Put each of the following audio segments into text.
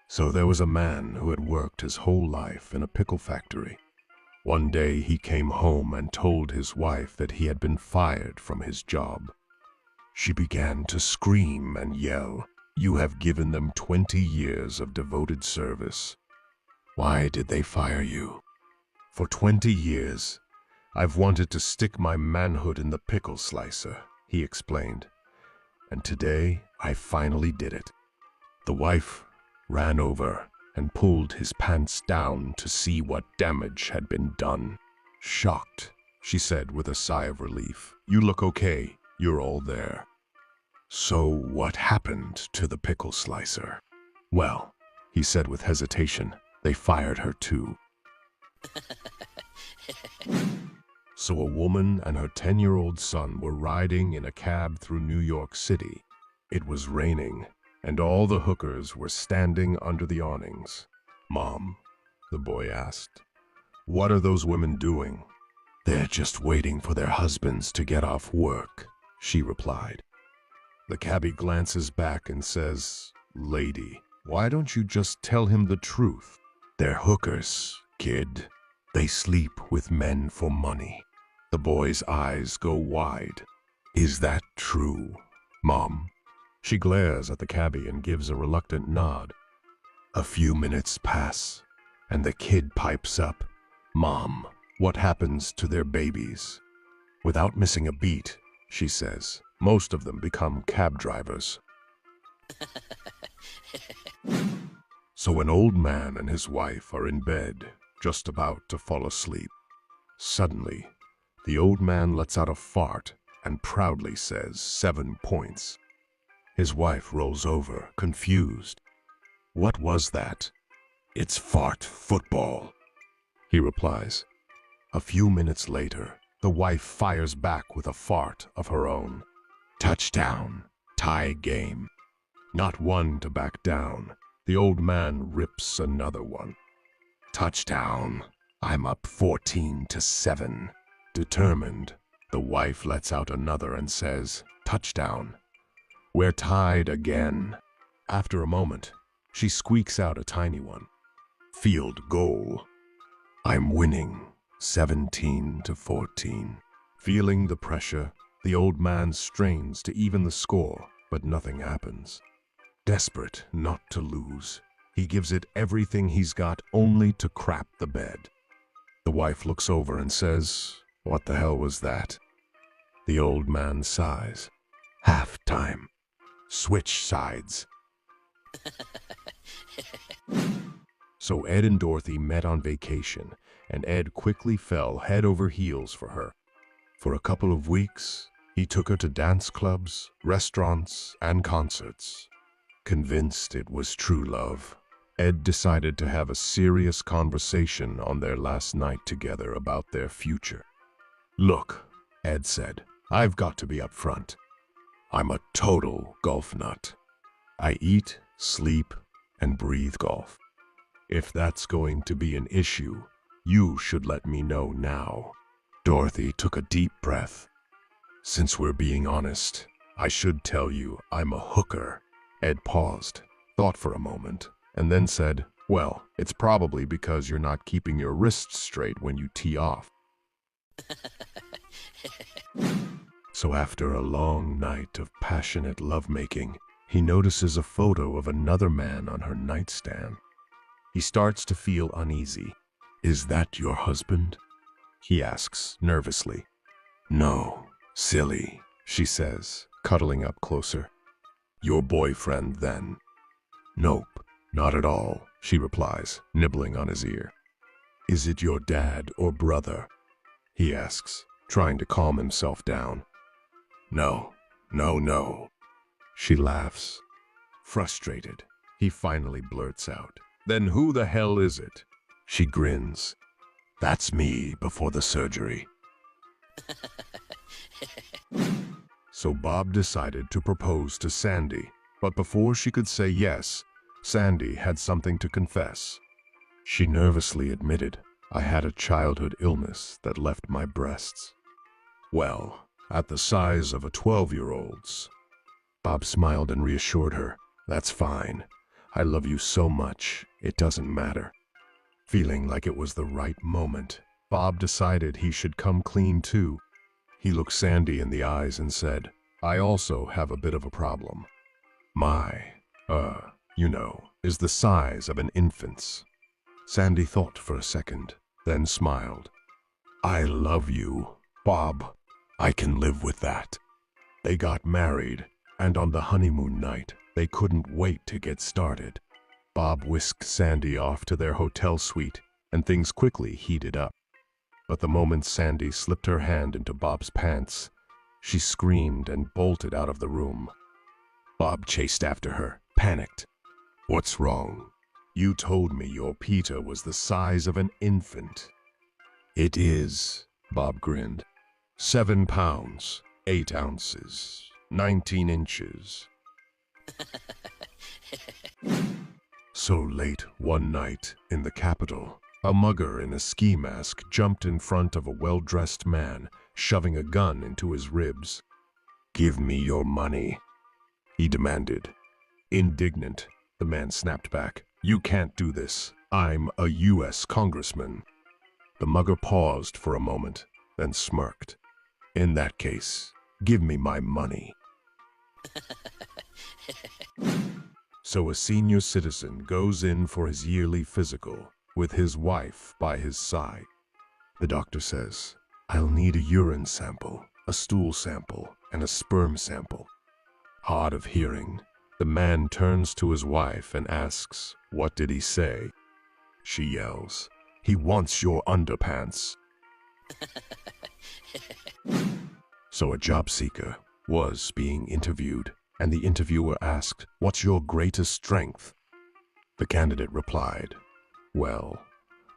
So there was a man who had worked his whole life in a pickle factory. One day he came home and told his wife that he had been fired from his job. She began to scream and yell, "You have given them 20 years of devoted service. Why did they fire you?" "For 20 years, I've wanted to stick my manhood in the pickle slicer," he explained. "And today I finally did it." The wife ran over and pulled his pants down to see what damage had been done. "Shocked," she said with a sigh of relief. "You look okay. You're all there." "So what happened to the pickle slicer?" "Well," he said with hesitation, "they fired her too." So a woman and her 10-year-old son were riding in a cab through New York City. It was raining, and all the hookers were standing under the awnings. "Mom," the boy asked, "what are those women doing?" "They're just waiting for their husbands to get off work," she replied. The cabbie glances back and says, "Lady, why don't you just tell him the truth?" "They're hookers, kid. They sleep with men for money." The boy's eyes go wide. "Is that true, Mom?" She glares at the cabbie and gives a reluctant nod. A few minutes pass, and the kid pipes up, "Mom, what happens to their babies?" Without missing a beat, she says, "Most of them become cab drivers." So an old man and his wife are in bed, just about to fall asleep. Suddenly, the old man lets out a fart and proudly says 7 points. His wife rolls over, confused. "What was that?" "It's fart football," he replies. A few minutes later, the wife fires back with a fart of her own. "Touchdown, tie game." Not one to back down, the old man rips another one. "Touchdown, I'm up 14-7. Determined, the wife lets out another and says, "Touchdown. We're tied again." After a moment, she squeaks out a tiny one. "Field goal. I'm winning, 17-14. Feeling the pressure, the old man strains to even the score, but nothing happens. Desperate not to lose, he gives it everything he's got only to crap the bed. The wife looks over and says, "What the hell was that?" The old man sighs. "Halftime. Switch sides." So Ed and Dorothy met on vacation, and Ed quickly fell head over heels for her. For a couple of weeks, he took her to dance clubs, restaurants, and concerts. Convinced it was true love, Ed decided to have a serious conversation on their last night together about their future. "Look," Ed said, "I've got to be upfront. I'm a total golf nut. I eat, sleep, and breathe golf. If that's going to be an issue, you should let me know now." Dorothy took a deep breath. "Since we're being honest, I should tell you I'm a hooker." Ed paused, thought for a moment, and then said, "Well, it's probably because you're not keeping your wrists straight when you tee off." So after a long night of passionate lovemaking, he notices a photo of another man on her nightstand. He starts to feel uneasy. "Is that your husband?" he asks nervously. "No, silly," she says, cuddling up closer. "Your boyfriend, then?" "Nope, not at all," she replies, nibbling on his ear. "Is it your dad or brother?" he asks, trying to calm himself down. "No, no." She laughs. Frustrated, he finally blurts out, "Then who the hell is it?" She grins. "That's me before the surgery." So Bob decided to propose to Sandy, but before she could say yes, Sandy had something to confess. She nervously admitted, "I had a childhood illness that left my breasts." "Well, at the size of a 12-year-old's. Bob smiled and reassured her, "That's fine. I love you so much, it doesn't matter. Feeling like it was the right moment, Bob decided he should come clean too. He looked Sandy in the eyes and said, I also have a bit of a problem. My, is the size of an infant's. Sandy thought for a second, then smiled. I love you, Bob. I can live with that. They got married, and on the honeymoon night, they couldn't wait to get started. Bob whisked Sandy off to their hotel suite, and things quickly heated up. But the moment Sandy slipped her hand into Bob's pants, she screamed and bolted out of the room. Bob chased after her, panicked. What's wrong? You told me your Peter was the size of an infant. It is, Bob grinned. 7 pounds, 8 ounces, 19 inches. So late one night in the capital, a mugger in a ski mask jumped in front of a well-dressed man, shoving a gun into his ribs. Give me your money, he demanded. Indignant, the man snapped back. You can't do this. I'm a U.S. congressman. The mugger paused for a moment, then smirked. In that case, give me my money. So a senior citizen goes in for his yearly physical, with his wife by his side. The doctor says, I'll need a urine sample, a stool sample, and a sperm sample. Hard of hearing, the man turns to his wife and asks, what did he say? She yells, he wants your underpants. So a job seeker was being interviewed, and the interviewer asked, what's your greatest strength? The candidate replied, well,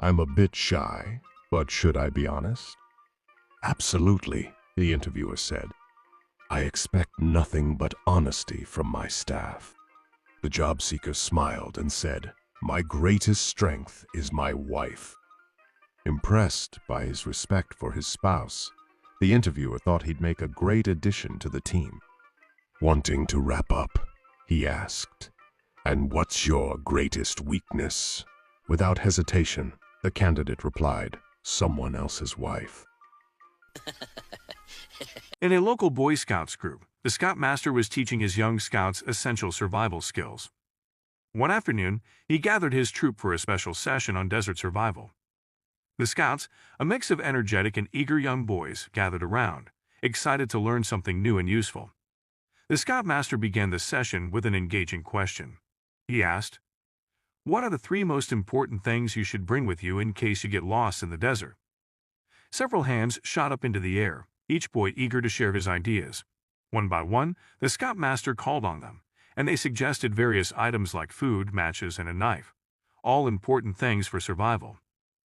I'm a bit shy, but should I be honest? Absolutely, the interviewer said. I expect nothing but honesty from my staff. The job seeker smiled and said, my greatest strength is my wife. Impressed by his respect for his spouse, the interviewer thought he'd make a great addition to the team. Wanting to wrap up, he asked, and what's your greatest weakness? Without hesitation, the candidate replied, someone else's wife. In a local Boy Scouts group, the Scoutmaster was teaching his young scouts essential survival skills. One afternoon, he gathered his troop for a special session on desert survival. The scouts, a mix of energetic and eager young boys, gathered around, excited to learn something new and useful. The Scoutmaster began the session with an engaging question. He asked, what are the 3 most important things you should bring with you in case you get lost in the desert? Several hands shot up into the air, each boy eager to share his ideas. One by one, the Scoutmaster called on them, and they suggested various items like food, matches, and a knife, all important things for survival.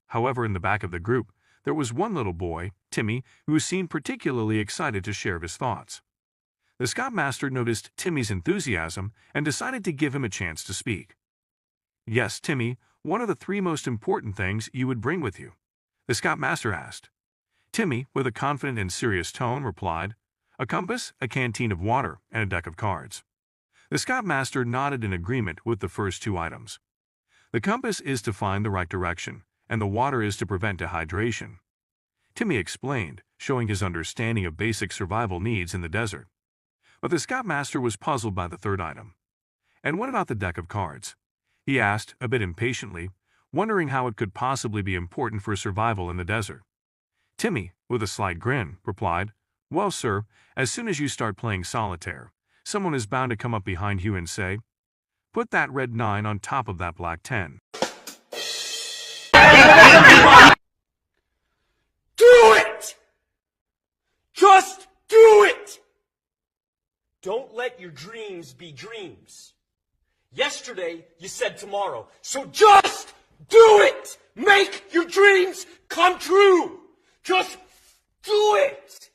However, in the back of the group, there was one little boy, Timmy, who seemed particularly excited to share his thoughts. The Scoutmaster noticed Timmy's enthusiasm and decided to give him a chance to speak. Yes, Timmy, what are the 3 most important things you would bring with you? The Scoutmaster asked. Timmy, with a confident and serious tone, replied, a compass, a canteen of water, and a deck of cards. The Scoutmaster nodded in agreement with the first 2 items. The compass is to find the right direction, and the water is to prevent dehydration. Timmy explained, showing his understanding of basic survival needs in the desert. But the Scoutmaster was puzzled by the 3rd item. And what about the deck of cards? He asked, a bit impatiently, wondering how it could possibly be important for survival in the desert. Timmy, with a slight grin, replied, well, sir, as soon as you start playing solitaire, someone is bound to come up behind you and say, put that red 9 on top of that black 10. Do it! Just do it! Don't let your dreams be dreams. Yesterday, you said tomorrow, so just do it! Make your dreams come true! Just do it!